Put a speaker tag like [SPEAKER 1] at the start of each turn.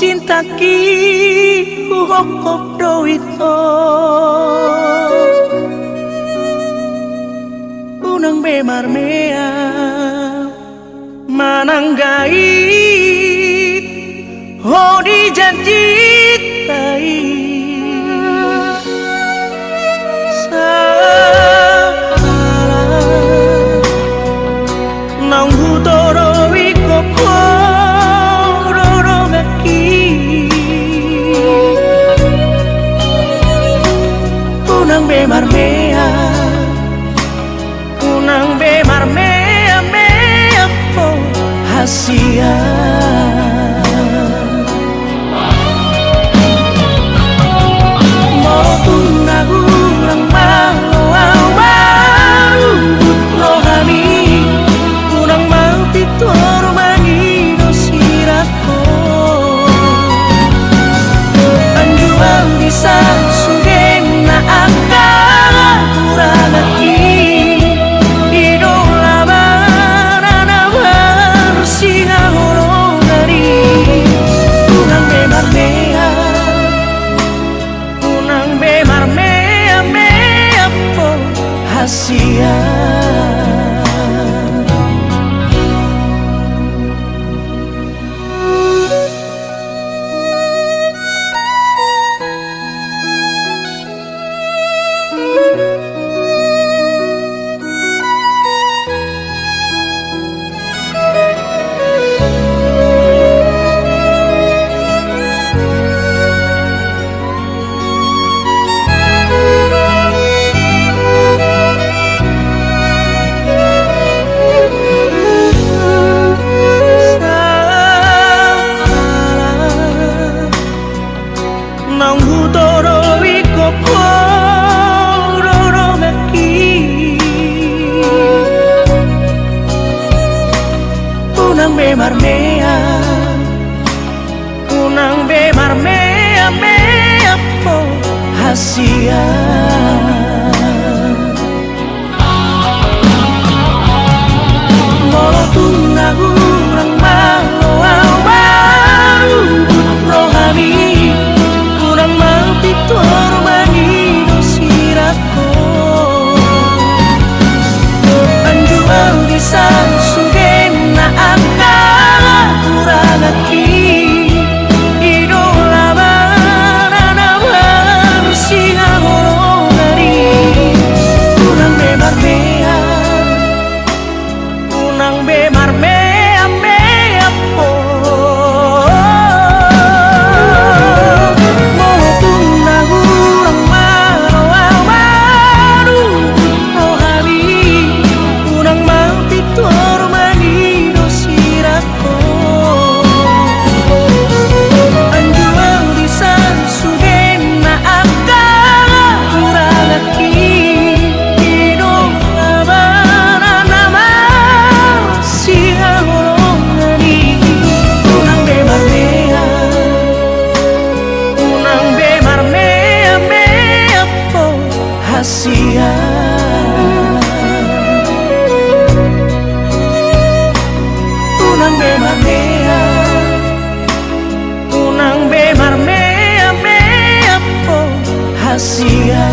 [SPEAKER 1] cinta ki hokop do ito unang bemar mea mananggai hodi janji tai nang hutoro iko unang bemar mea mea po hasia mo tunagurang malo baru rohani unang mau pitor manino sirako anjuang bisa sugen na angka kuralaki hasia nang hutoro iko pororo maki unang bemar mea mea po hasia molo tunagurang malo baru rohani pitor manino sirako anjuang bisa sugen na angka kuralaki idola banana singa golongari unang bemar mea mea po hasia unang bemar mea mea po hasia